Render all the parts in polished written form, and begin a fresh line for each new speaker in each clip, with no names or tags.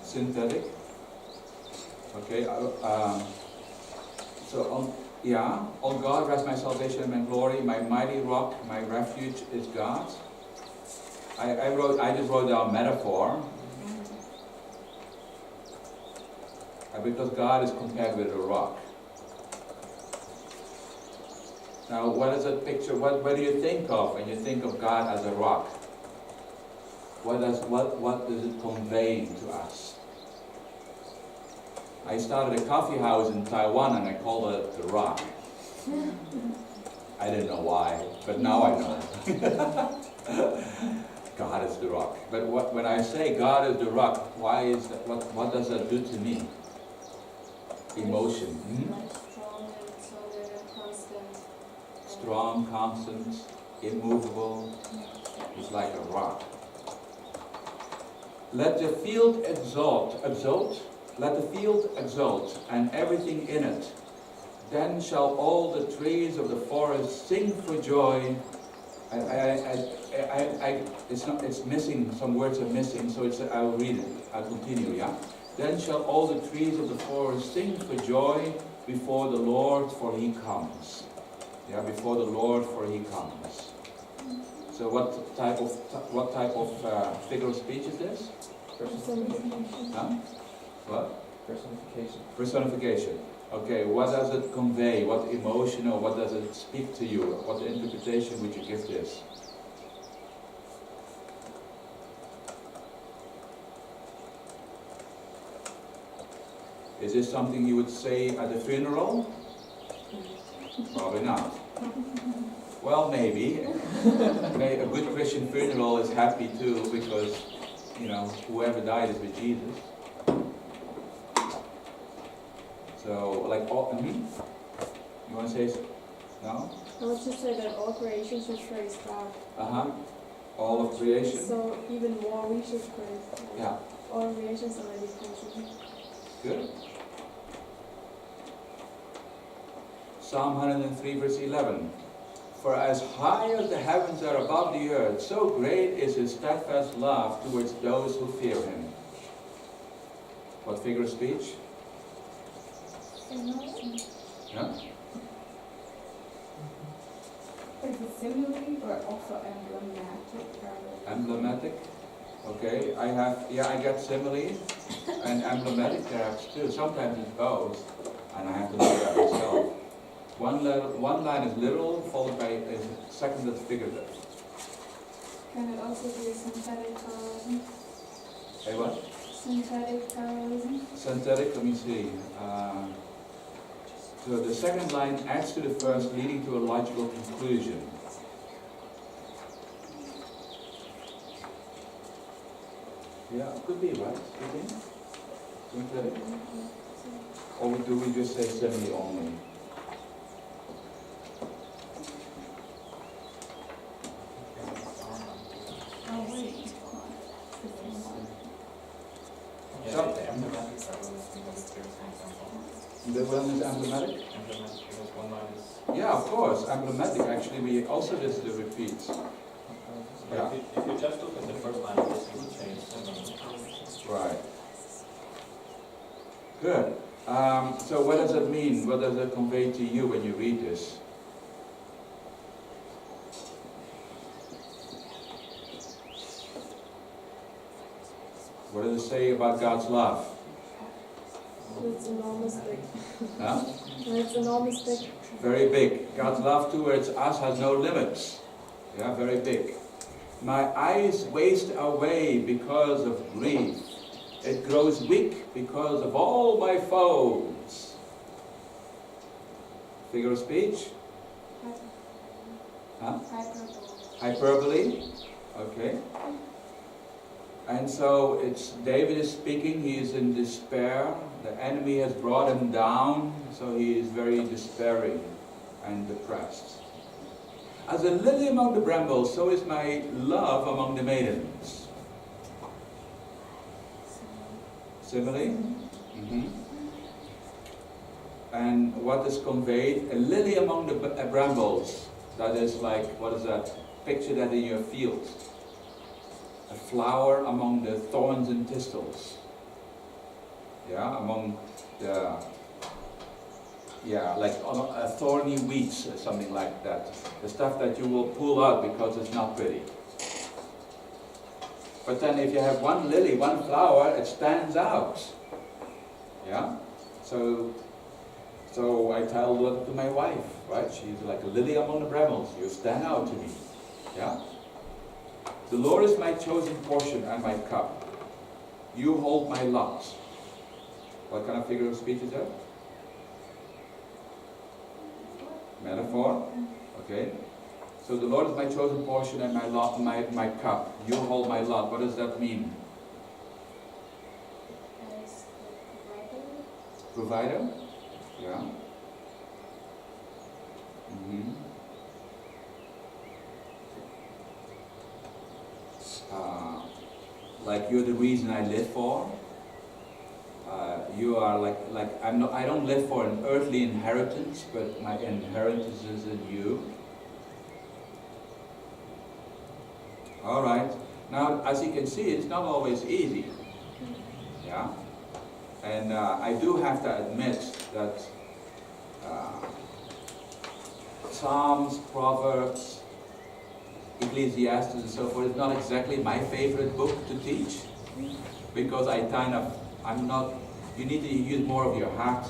Synthetic. Okay. On God rests my salvation and my glory. My mighty rock, my refuge is God. I just wrote down metaphor. Because God is compared with a rock. Now, what is that picture? What do you think of when you think of God as a rock? What does it convey to us? I started a coffee house in Taiwan and I called it the Rock. I didn't know why, but now I know. God is the rock. But when I say God is the rock, why is that? What does that do to me? Emotion. Strong, constant, immovable. It's like a rock. Let the field exult. Let the field exult, and everything in it. Then shall all the trees of the forest sing for joy. It's missing. Some words are missing, so I will read it. I'll continue. Yeah. Then shall all the trees of the forest sing for joy before the Lord, for He comes. Yeah, before the Lord, for He comes. So what type of figure of speech is this?
Personification.
Huh? What?
Personification.
Personification. Okay, what does it convey? What emotional, what does it speak to you? What interpretation would you give this? Is this something you would say at a funeral? Probably not. Well, maybe. A good Christian funeral is happy too, because, whoever died is with Jesus. So, you want to say no?
I would just say that all creation should praise God.
All of creation?
So, even more we should praise God.
Yeah.
All creations already praising.
Good. Psalm 103 verse 11. For as high as the heavens are above the earth, so great is His steadfast love towards those who fear Him. What figure of speech? Yeah?
Is it simile or also emblematic?
Emblematic? Okay, I get simile and emblematic perhaps too. Sometimes it's both, and I have to know that myself. One line is literal, followed by a second that's figurative.
Can it also be synthetic parallelism?
Hey, what?
Synthetic parallelism?
Synthetic, let me see. So the second line adds to the first, leading to a logical conclusion. Yeah, could be, right? Could be. Synthetic. Or do we just say simile only?
Oh, wait.
The one is emblematic?
Emblematic, because one line is...
Yeah, of course, emblematic. Actually, we also did the repeats. Yeah.
If you just look at the first line, this will change.
Right. Good. So what does it mean? What does it convey to you when you read this? What does it say about God's love?
It's enormous big.
Huh?
It's enormous big.
Very big. God's love towards us has no limits. Yeah, very big. My eyes waste away because of grief. It grows weak because of all my foes. Figure of speech? Huh? Hyperbole. Okay. And so it's David is speaking, he is in despair. The enemy has brought him down, so he is very despairing and depressed. As a lily among the brambles, so is my love among the maidens. Simile? Mm-hmm. And what is conveyed? A lily among the brambles. That is like, what is that? Picture that in your field. a flower among the thorns and thistles. Yeah, among the, yeah, like thorny weeds or something like that. The stuff that you will pull out because it's not pretty. But then if you have one lily, one flower, it stands out. Yeah? So I tell that to my wife, right? She's like a lily among the brambles. You stand out to me. Yeah? The Lord is my chosen portion and my cup. You hold my lot. What kind of figure of speech is that? Metaphor. Okay. So the Lord is my chosen portion and my lot, my cup. You hold my lot. What does that mean?
As the
Provider? Yeah. Like you're the reason I live for. You are like I don't live for an earthly inheritance, but my inheritance is in you. All right. Now, as you can see, it's not always easy. Yeah. And I do have to admit that Psalms, Proverbs, Ecclesiastes and so forth is not exactly my favorite book to teach, because you need to use more of your heart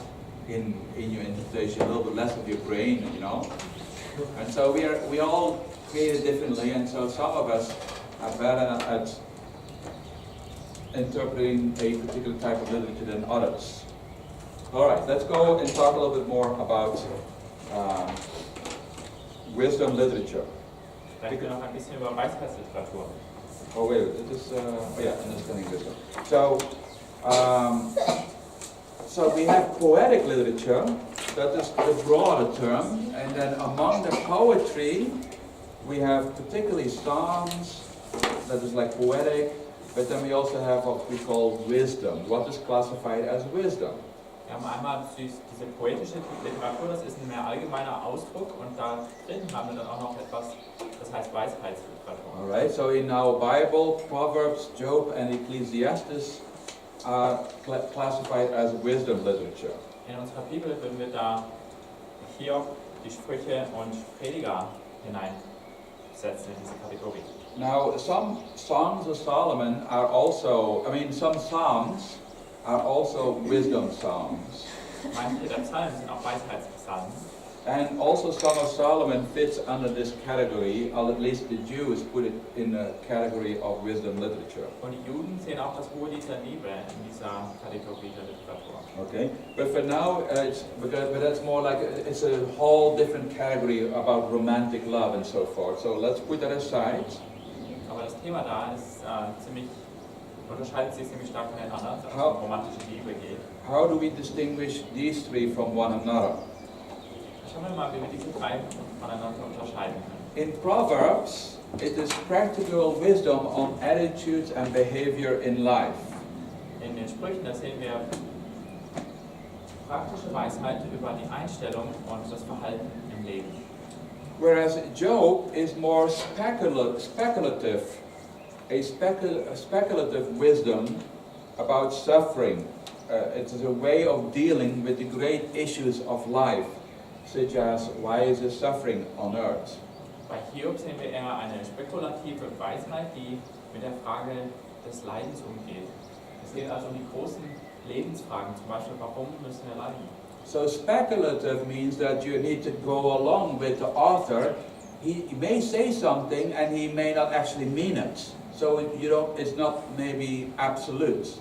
in your interpretation, a little bit less of your brain, you know. And so we all created differently, and so some of us are better at interpreting a particular type of literature than others. All right, let's go and talk a little bit more about wisdom literature.
Vielleicht noch ein bisschen über Weisheitsliteratur.
Oh wait, this is understanding wisdom. So we have poetic literature, that is the broader term, and then among the poetry we have particularly psalms, that is like poetic, but then we also have what we call wisdom. What is classified as wisdom?
Wir haben einmal diese poetische Literatur, das ist ein mehr allgemeiner Ausdruck, und da drin haben wir dann auch noch etwas, das heißt Weisheitsliteratur.
Alright, so in our Bible, Proverbs, Job and Ecclesiastes are classified as wisdom literature.
In unserer Bibel würden wir da Hiob, die Sprüche und Prediger hineinsetzen in diese Kategorie.
Now, some songs of Solomon are also, some psalms are also wisdom psalms.
Manche der Psalmen sind auch Weisheitspsalmen.
And also Song of Solomon fits under this category, or at least the Jews put it in the category of wisdom literature.
Und die Juden sehen auch das Hohelied der Liebe in dieser Kategorie der Literatur.
Okay, but for now, but that's more like, it's a whole different category about romantic love and so forth. So let's put that aside.
Aber das Thema da ist unterscheidet sich ziemlich stark voneinander, dass es um romantische Liebe geht.
How do we distinguish these three from one another?
Schauen wir mal, wie wir diese drei voneinander unterscheiden können.
In Proverbs, it is practical wisdom on attitudes and behavior in life.
In den Sprüchen, da sehen wir praktische Weisheit über die Einstellung und das Verhalten im Leben.
Whereas Job is more speculative, a speculative wisdom about suffering. It is a way of dealing with the great issues of life, such as why is there suffering on earth?
Bei Hiob sehen wir eher eine spekulative Weisheit, die mit der Frage des Leidens umgeht. Es geht also um die großen Lebensfragen, zum Beispiel, warum müssen wir leiden?
So speculative means that you need to go along with the author. He may say something and he may not actually mean it. So it's not maybe absolute.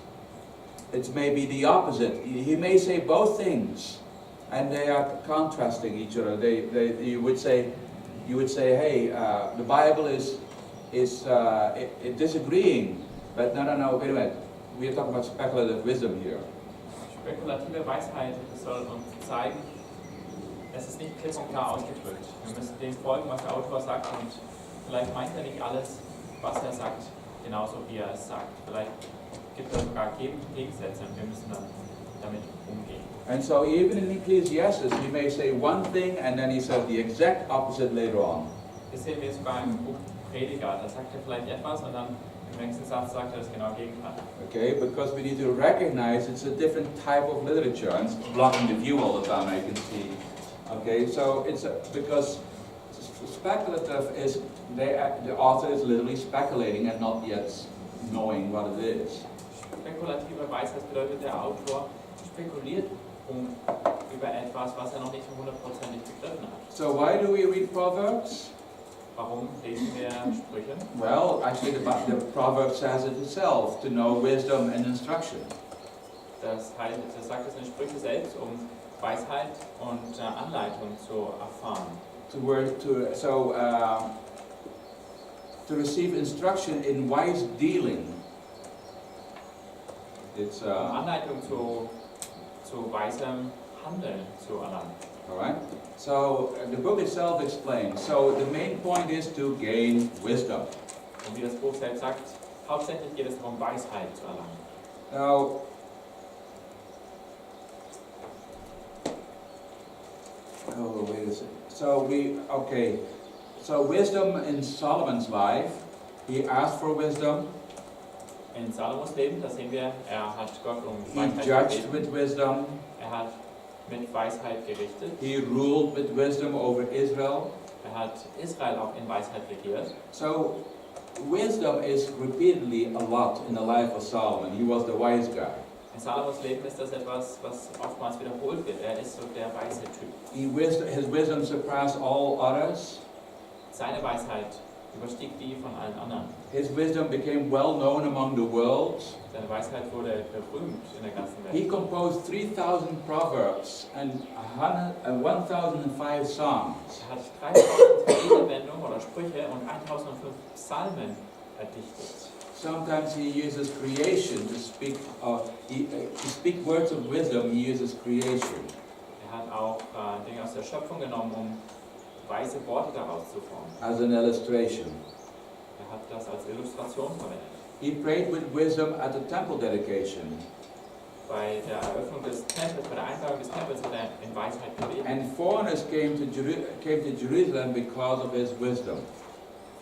It's maybe the opposite. He may say both things, and they are contrasting each other. You would say, hey, the Bible is disagreeing, but no, wait a minute. We are talking about speculative wisdom here.
Spekulative Weisheit soll uns zeigen, es ist nicht klipp und klar ausgedrückt. Wir müssen dem folgen, was der Autor sagt, und vielleicht meint er nicht alles, was er sagt, genauso wie er es sagt. Vielleicht gibt es sogar Gegensätze, und wir müssen dann damit umgehen.
And so even in Ecclesiastes, he may say one thing and then he says the exact opposite later on.
Das sehen wir sogar im Buch Prediger. Da sagt er vielleicht etwas und dann Im nächsten Satz sagt das genau Gegenteil.
Okay, because we need to recognize it's a different type of literature. And it's blocking the view all the time, I can see. Okay, so it's because speculative is, the author is literally speculating and not yet knowing what it is.
Spekulative Weisheit bedeutet, der Autor spekuliert über etwas, was er noch nicht hundertprozentig begriffen hat.
So why do we read Proverbs?
Warum lesen wir Sprüche?
Well, actually the proverb says it itself, to know wisdom and instruction.
Das sagt es in den Sprüchen selbst, Weisheit und Anleitung zu erfahren. To receive instruction in wise dealing. It's Anleitung zu weisem Handeln zu erlangen.
Alright? So the book itself explains. So the main point is to gain wisdom.
Und wie das Buch selbst sagt, hauptsächlich geht es darum, Weisheit zu erlangen.
Now, oh wait a second. So wisdom in Solomon's life, he asked for wisdom.
In Salomos Leben, da sehen wir, hat Gott
He
Weisheit
judged
gebeten.
with wisdom.
Hat mit Weisheit gerichtet.
He ruled with wisdom over Israel.
Hat Israel auch in Weisheit regiert.
So wisdom is repeatedly a lot in the life of Solomon. He was the wise guy.
In Salomos Leben ist das etwas, was oftmals wiederholt wird. Ist so der weise Typ.
His wisdom surpassed all others.
Seine Weisheit überstieg die von allen anderen.
His wisdom became well known among the world.
Seine Weisheit wurde berühmt in der ganzen Welt.
He composed 3,000 proverbs and 1,005 songs.
Hat 3.000 Redewendungen oder Sprüche und 1.005 Psalmen erdichtet.
Sometimes he uses creation to speak. To speak words of wisdom, he uses creation.
Hat auch Dinge aus der Schöpfung genommen, weise Worte daraus zu formen.
As an illustration.
Hat das als Illustration verwendet.
He prayed with wisdom at the temple dedication.
Bei der Eröffnung des Tempels, bei der Einweihung des Tempels hat in Weisheit gebetet.
And foreigners came to Jerusalem because of his wisdom.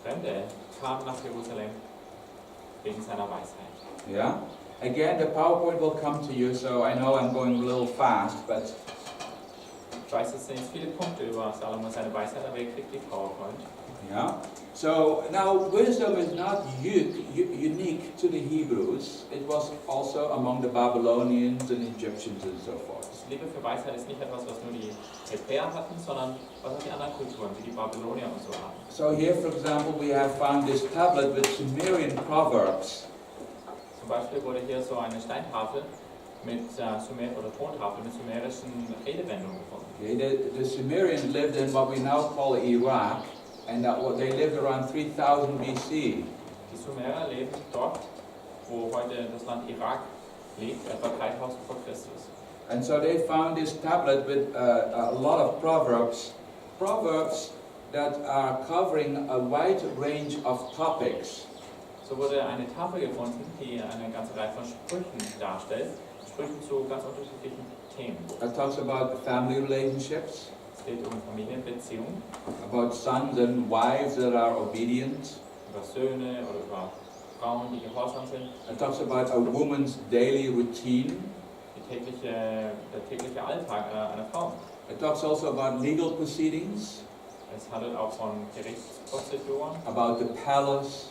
Fremde kamen nach Jerusalem wegen seiner Weisheit.
Yeah? Again, the PowerPoint will come to you, so I know I'm going a little fast, but
ich weiß, es sind jetzt viele Punkte über Salomon seine Weisheit, aber ihr kriegt die PowerPoint.
yeah. So now wisdom is not unique to the Hebrews. It was also among the Babylonians and Egyptians and so forth.
Das Liebe für Weisheit ist nicht etwas, was nur die Hebräer hatten, sondern was auch die anderen Kulturen, wie die Babylonier und so haben.
So here, for example, we have found this tablet with Sumerian proverbs.
Zum Beispiel wurde hier so eine Steintafel mit oder Tontafel mit sumerischen Redewendungen gefunden.
Okay, the Sumerians lived in what we now call Iraq, and they lived around 3000 BC.
Die Sumerer leben dort, wo heute das Land Irak liegt, etwa 3000 vor Christus.
And so they found this tablet with a lot of proverbs that are covering a wide range of topics.
So wurde eine Tafel gefunden, die eine ganze Reihe von Sprüchen darstellt, Sprüchen zu ganz unterschiedlichen Themen.
It talks about family relationships.
Es geht Familienbeziehungen.
About sons and wives that are obedient.
Über Söhne oder über Frauen, die gehorsam sind.
It talks about a woman's daily routine.
Der tägliche Alltag einer Frau.
It talks also about legal proceedings.
Es handelt auch von Gerichtsprozeduren.
About the palace.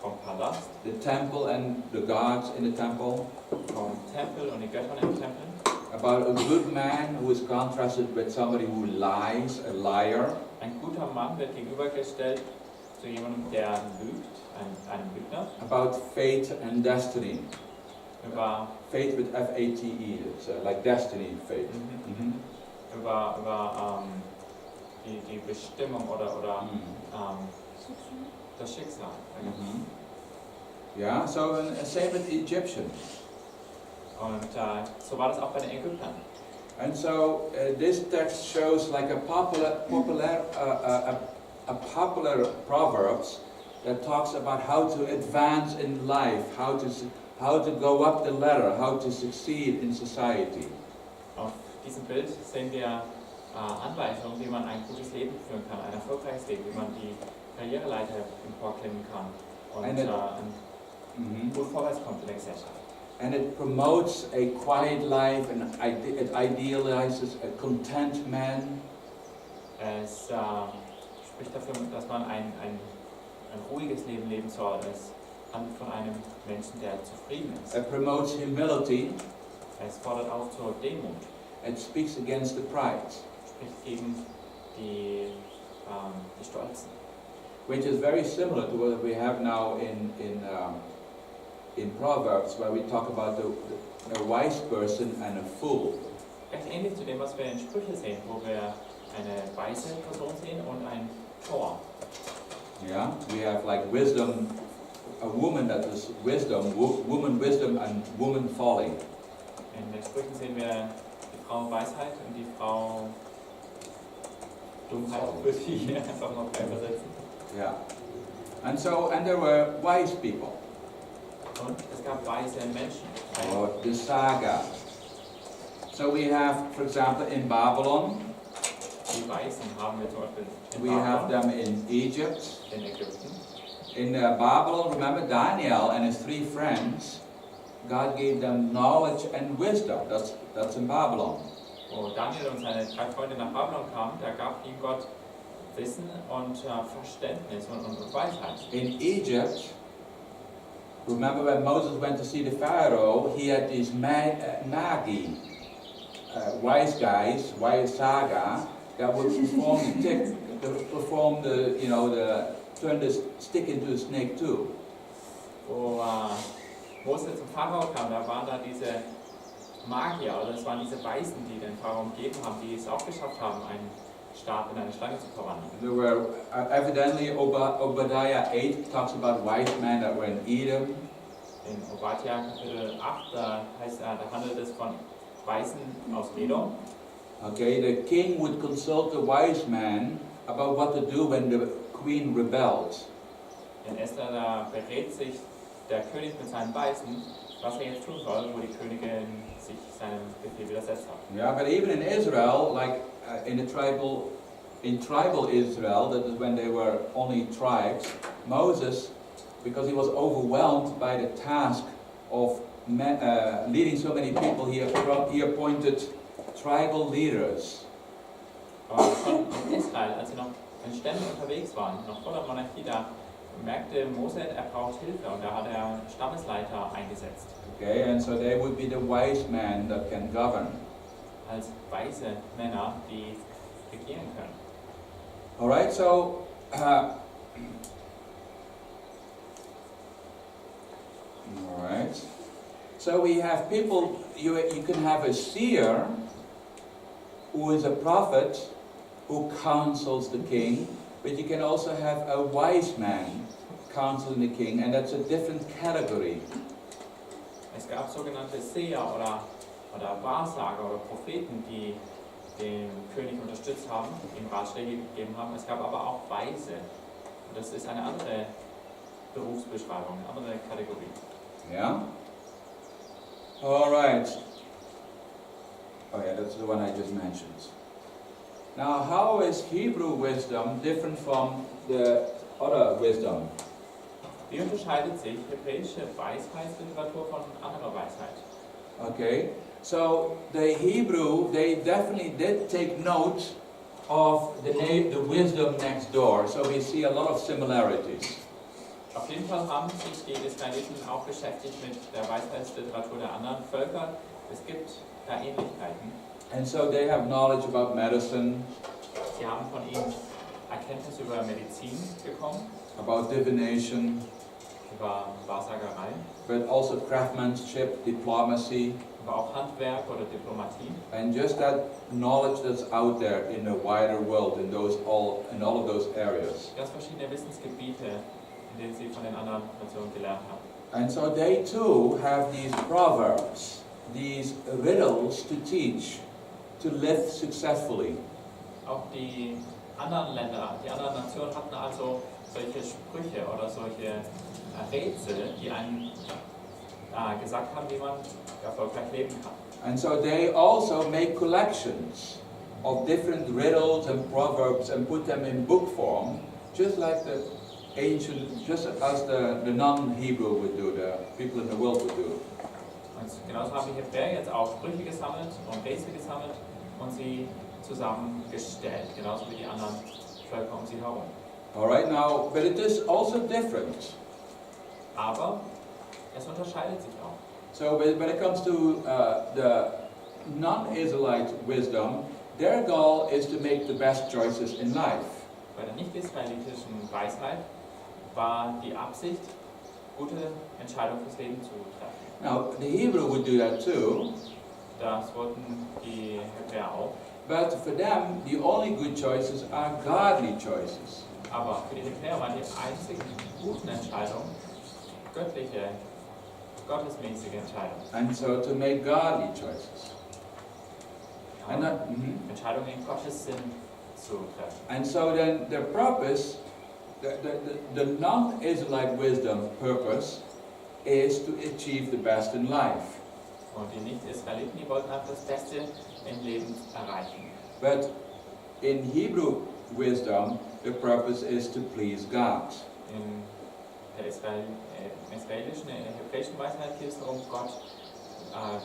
Vom Palast.
The temple and the gods in the temple.
Vom Tempel und die Götter im Tempel.
About a good man who is contrasted with somebody who lies, a liar.
Ein guter Mann wird gegenübergestellt zu jemandem, der lügt, einem Lügner.
About fate and destiny.
Über
fate with F-A-T-E, it's like destiny, fate.
Über die Bestimmung oder das Schicksal.
Yeah, so same with Egyptians.
Und so war das auch bei den Ägyptern.
And so this text shows like a popular proverbs that talks about how to advance in life, how to go up the ladder, how to succeed in society.
Auf diesem Bild sehen wir Anweisungen, wie man ein gutes Leben führen kann, ein erfolgreiches Leben, wie man die Karriereleiter emporklimmen kann und gut vorwärts kommt in der Gesellschaft.
And it promotes a quiet life, and it idealizes a content man.
Es spricht dafür, dass man ein ruhiges Leben leben soll. Es handelt von einem Menschen, der zufrieden ist.
It promotes humility.
Es fordert auch zur Demut.
It speaks against the pride,
Spricht gegen die Stolzen.
which is very similar to what we have now in Proverbs, where we talk about a wise person and a fool.
Recht ähnlich zu dem, was wir in Sprüche sehen, wo wir eine weise Person sehen und ein Tor.
Yeah, we have like wisdom, a woman that is wisdom, woman wisdom, and woman folly.
In den Sprüchen sehen wir die Frau Weisheit und die Frau Dummheit, würde ich hier einfach mal übersetzen.
Yeah, and there were wise people.
Und es gab weise Menschen.
Or the saga. So we have, for example, in Babylon,
Die Weisen haben wir zum Beispiel in
we have
Babylon,
them in Egypt.
in Ägypten.
In Babylon, remember Daniel and his 3 friends, God gave them knowledge and wisdom. That's in Babylon.
Wo Daniel und seine 3 Freunde nach Babylon kamen, da gab ihm Gott Wissen und Verständnis und Weisheit.
In Egypt, remember when Moses went to see the Pharaoh, he had these magi, wise guys, wise saga, that would turn the stick into a snake too.
Wo Mose zum Pharao kam, da waren da diese Magier, oder es waren diese Weisen, die den Pharao umgeben haben, die es auch geschafft haben, einen Stab in eine Schlange zu verwandeln.
There were, evidently, Obadiah 8 talks about wise men that were in Edom.
In Obadiah Kapitel 8, da handelt es von Weisen aus Edom.
Okay, the king would consult the wise man about what to do when the queen rebelled.
In Esther, da berät sich der König mit seinen Weisen, was er jetzt tun soll, wo die Königin sich seinem Befehl widersetzt hat.
Yeah, but even in Israel, like in tribal Israel, that is when they were only tribes, Moses, because he was overwhelmed by the task of leading so many people, he appointed tribal leaders.
Und in Israel, als sie noch in Stämmen unterwegs waren, noch vor der Monarchie, da merkte Mose, er braucht Hilfe und da hat er Stammesleiter eingesetzt.
Okay, and so they would be the wise men that can govern.
Als weise Männer, die regieren können.
All right, so all right. So we have people. You can have a seer, who is a prophet, who counsels the king. But you can also have a wise man counseling the king, and that's a different category.
Es gab sogenannte Seher oder Wahrsager oder Propheten, die den König unterstützt haben, ihm Ratschläge gegeben haben. Es gab aber auch Weise. Und das ist eine andere Berufsbeschreibung, eine andere Kategorie.
Yeah? All right. Oh yeah, that's the one I just mentioned. Now, how is Hebrew wisdom different from the other wisdom?
Wie unterscheidet sich hebräische Weisheitsliteratur von anderer Weisheit?
Okay, so the Hebrew, they definitely did take note of the wisdom next door, so we see a lot of similarities.
Auf jeden Fall haben sich die Israeliten auch beschäftigt mit der Weisheitsliteratur der anderen Völker. Es gibt da Ähnlichkeiten.
And so they have knowledge about medicine,
Sie haben von ihnen Erkenntnis über Medizin bekommen,
about divination,
über Wahrsagerei,
but also craftsmanship, diplomacy,
aber auch Handwerk oder Diplomatie.
and just that knowledge that's out there in the wider world, in all of those areas.
Ganz verschiedene Wissensgebiete, in denen sie von den anderen Nationen gelernt haben.
And so they too have these proverbs, these riddles to teach, to live successfully.
Auch die anderen Länder, die anderen Nationen hatten also solche Sprüche oder solche Rätsel, die einen gesagt haben, wie man erfolgreich leben kann.
And so they also make collections of different riddles and proverbs and put them in book form, just like the ancient, just as the non-Hebrew would do, the people in the world would do.
Und genauso haben die Hebräer jetzt auch Sprüche gesammelt und Rätsel gesammelt und sie zusammengestellt, genauso wie die anderen Völker um sie herum.
Alright, now, but it is also different.
Aber es unterscheidet sich auch.
So when it comes to the non-Israelite wisdom, their goal is to make the best choices in life.
Bei der nicht-israelitischen Weisheit war die Absicht, gute Entscheidungen fürs Leben zu treffen.
Now, the Hebrew would do that too,
Das wollten die Hebräer auch.
but for them, the only good choices are godly choices.
Aber für die Hebräer waren die einzigen guten Entscheidungen göttliche, gottesmäßige Entscheidungen.
And so to make godly choices. And,
Entscheidungen in Gottes Sinn zu treffen.
and so then the purpose, the non-Israelite wisdom purpose is to achieve the best in life.
Und die Nicht-Israeliten, die wollten einfach das Beste im Leben erreichen.
But in Hebrew wisdom, the purpose is to please God.
In der israelischen, in der hebräischen Weisheit geht es darum, Gott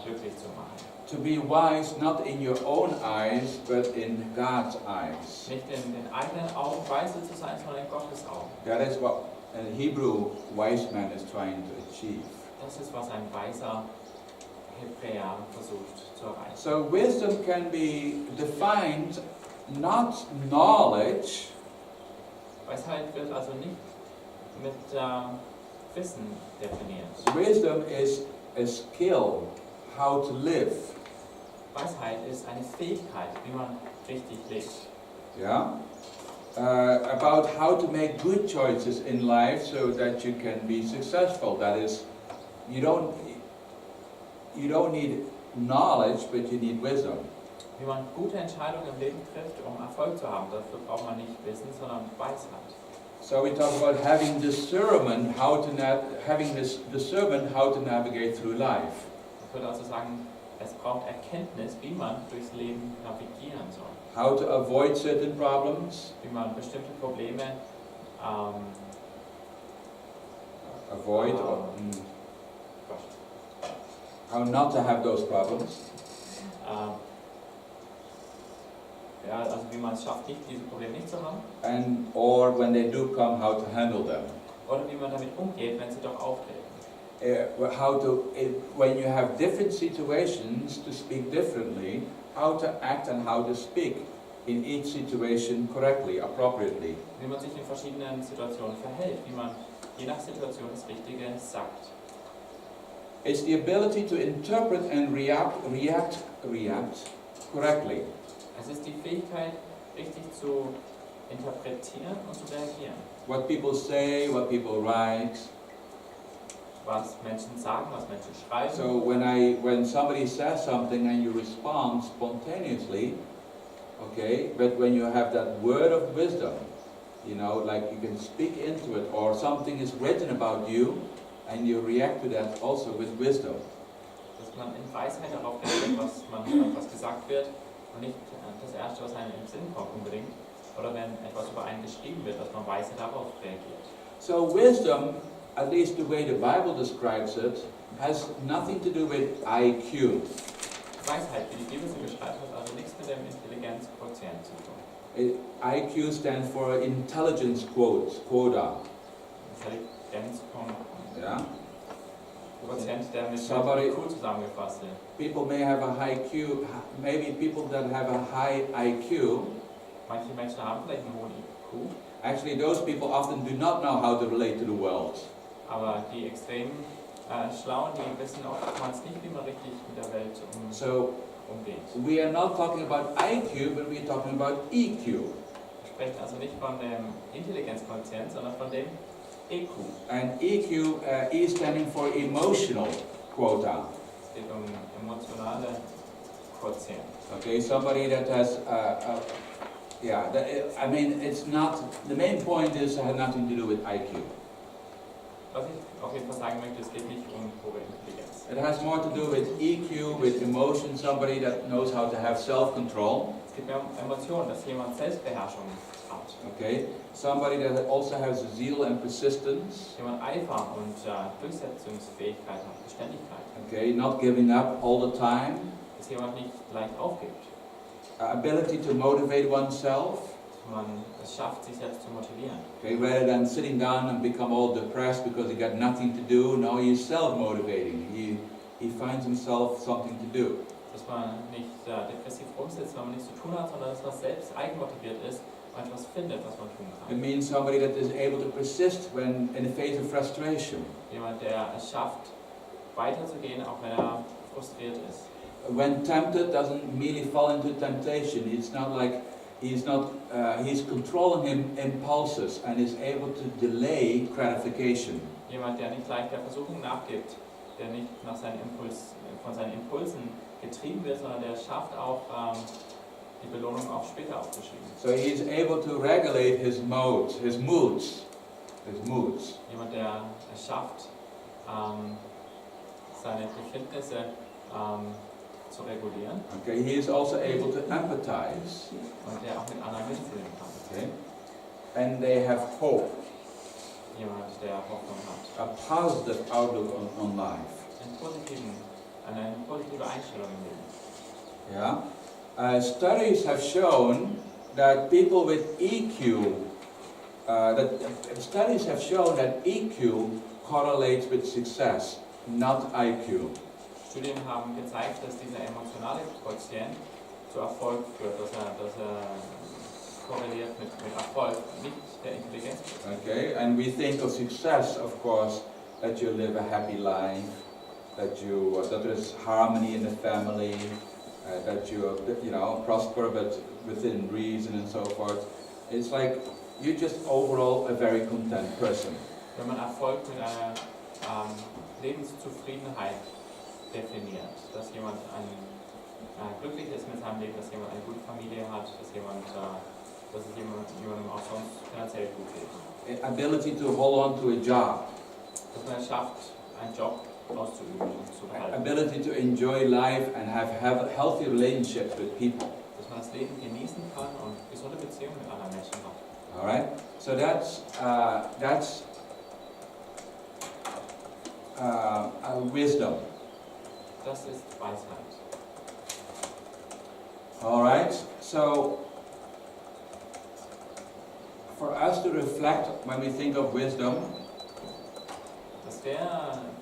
glücklich zu machen.
To be wise not in your own eyes, but in God's eyes.
Nicht in den eigenen Augen weise zu sein, sondern in Gottes Augen.
That is what a Hebrew wise man is trying to achieve.
Das ist, was ein weiser Hebräer versucht zu erreichen.
So wisdom can be defined not knowledge,
Weisheit wird also nicht mit Wissen definiert.
wisdom is a skill, how to live.
Weisheit ist eine Fähigkeit, wie man richtig lebt.
Yeah? About how to make good choices in life so that you can be successful. That is, you don't need knowledge, but you need wisdom.
Wie man gute Entscheidungen im Leben trifft, um Erfolg zu haben, dafür braucht man nicht Wissen, sondern Weisheit.
So we talk about having discernment, how to navigate through life.
Ich würde also sagen, es braucht Erkenntnis, wie man durchs Leben navigieren soll.
How to avoid certain problems.
Wie man bestimmte Probleme
Avoid or how not to have those problems.
ja, also wie man es schafft, diese Probleme nicht zu haben.
And or when they do come, how to handle them.
Oder wie man damit umgeht, wenn sie doch auftreten.
When you have different situations, to speak differently, how to act and how to speak in each situation correctly, appropriately.
Wie man sich in verschiedenen Situationen verhält, wie man je nach Situation das Richtige sagt.
It's the ability to interpret and react correctly.
Es ist die Fähigkeit, richtig zu interpretieren und zu reagieren.
What people say, what people write.
Was Menschen sagen, was Menschen schreiben.
So when somebody says something and you respond spontaneously, okay, but when you have that word of wisdom, you know, like you can speak into it, or something is written about you, and you react to that also with wisdom.
Dass man in Weisheit darauf reagiert, was gesagt wird, und nicht das Erste, was einem im Sinn kommt unbedingt. Oder wenn etwas über einen geschrieben wird, dass man weise darauf reagiert.
So wisdom, at least the way the Bible describes it, has nothing to do with IQ.
Weisheit, wie die Bibel sie beschreibt, hat also nichts mit dem Intelligenzquotient zu tun.
IQ stands for intelligence quota.
Intelligenz
Yeah.
Quotient, der mit
Somebody-
IQ zusammengefasst wird.
People may have a high IQ, maybe people that have a high IQ,
Manche Menschen haben vielleicht einen hohen IQ,
actually those people often do not know how to relate to the world.
aber die extrem Schlauen, die wissen oftmals nicht, wie man richtig mit der Welt umgeht.
We are not talking about IQ, but we are talking about EQ.
Wir sprechen also nicht von dem Intelligenzquotient, sondern von dem EQ.
And EQ, E standing for emotional quota.
Es geht um emotionale Quotient.
Okay, somebody that has, I mean, it's not, the main point is it has nothing to do with IQ.
Was ich auf jeden Fall sagen möchte, es geht nicht um hohe Intelligenz.
It has more to do with EQ, with emotion, somebody that knows how to have self-control.
Es Es gibt mehr Emotionen, dass jemand Selbstbeherrschung hat.
Okay, somebody that also has zeal and persistence.
Jemand Eifer und Durchsetzungsfähigkeit hat, Beständigkeit.
Okay, not giving up all the time.
Dass jemand nicht leicht aufgibt.
Ability to motivate oneself.
Man es schafft, sich selbst zu motivieren.
Okay, rather than sitting down and become all depressed because he got nothing to do, now he's self-motivating. He finds himself something to do.
Dass man nicht depressiv rumsitzt, wenn man nichts zu tun hat, sondern dass man selbst eigenmotiviert ist und etwas findet, was man tun kann.
It means somebody that is able to persist when in the face of frustration.
Jemand, der es schafft, weiterzugehen, auch wenn er frustriert ist.
When tempted, doesn't merely fall into temptation. It's not like he's controlling him impulses and is able to delay gratification.
Jemand, der nicht leicht der Versuchung nachgibt, der nicht nach von seinen Impulsen getrieben wird, sondern der schafft auch die Belohnung auch später aufzuschieben.
So he is able to regulate his moods.
Jemand, der es schafft, seine Befindnisse zu regulieren.
Okay, he is also able to empathize.
Und der auch mit anderen mitfühlen kann.
Okay, and they have hope,
Jemand, der Hoffnung hat.
a positive outlook on life.
Eine positive Einstellung im Leben.
Yeah, studies have shown that people with EQ, EQ correlates with success, not IQ.
Studien haben gezeigt, dass dieser emotionale Quotient zu Erfolg führt, dass er korreliert mit Erfolg, nicht der Intelligenz.
Okay, and we think of success, of course, that you live a happy life, that there is harmony in the family, that you prosper, but within reason and so forth. It's like you're just overall a very content person.
Wenn man Erfolg mit einer Lebenszufriedenheit definiert, dass jemand glücklich ist mit seinem Leben, dass jemand eine gute Familie hat, dass es jemandem auch sonst finanziell gut geht.
Ability to hold on to a job.
Dass man es schafft, einen Job auszuüben und zu behalten.
Ability to enjoy life and have healthy relationships with people.
Dass man das Leben genießen kann und gesunde Beziehungen mit anderen Menschen hat.
All right. So that's wisdom.
Das ist Weisheit.
All right. So for us to reflect when we think of wisdom.
Dass wir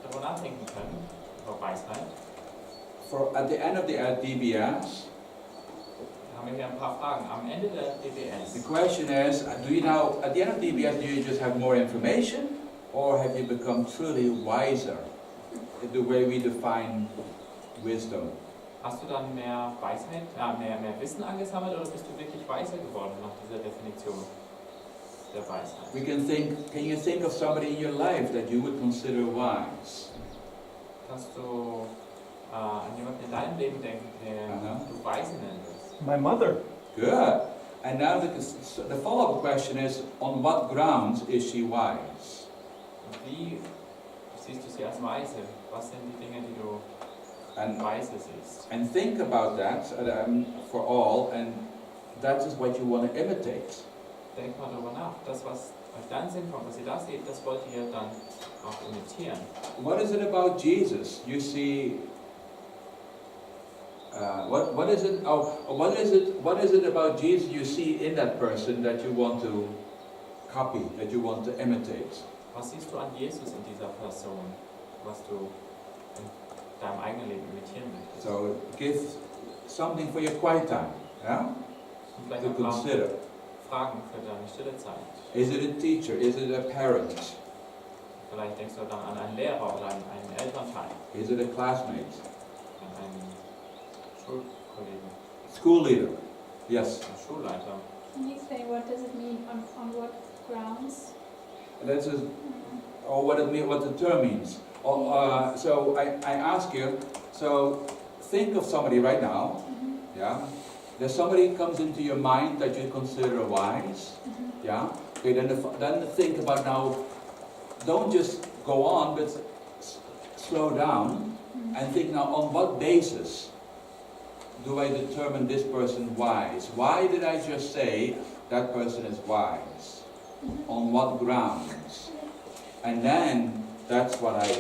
darüber nachdenken können, über Weisheit.
At the end of the DBS,
Haben wir hier ein paar Fragen. Am Ende der DBS.
the question is, at the end of DBS, do you just have more information, or have you become truly wiser in the way we define wisdom?
Hast du dann mehr Weisheit, mehr Wissen angesammelt oder bist du wirklich weiser geworden nach dieser Definition der Weisheit?
Can you think of somebody in your life that you would consider wise?
Kannst du an jemanden in deinem Leben denken, den du weise nennen willst?
My mother.
Good. And now the follow-up question is, on what grounds is she wise?
Und wie siehst du sie als weise? Was sind die Dinge, die du weise siehst?
And think about that for all, and that is what you want to imitate.
Denk mal darüber nach. Das, was euch dann Sinn kommt, was ihr da seht, das wollt ihr dann auch imitieren.
What is it about Jesus? You see, what is it about Jesus you see in that person that you want to copy, that you want to imitate?
Was siehst du an Jesus in dieser Person, was du in deinem eigenen Leben imitieren möchtest?
So give something for your quiet time, yeah?
Und vielleicht
To
ein paar
consider.
Fragen für deine stille Zeit.
Is it a teacher? Is it a parent?
Vielleicht denkst du dann an einen Lehrer oder an einen Elternteil,
Is it a classmate?
an einen Schulkollegen,
School leader? Yes.
einen Schulleiter.
Can you say what does it mean on what grounds?
That's what the term means. So I ask you. So think of somebody right now. Yeah. There's somebody comes into your mind that you consider wise. Yeah. Okay. Then think about now. Don't just go on, but slow down and think now. On what basis do I determine this person wise? Why did I just say that person is wise? On what grounds? And then that's what I want.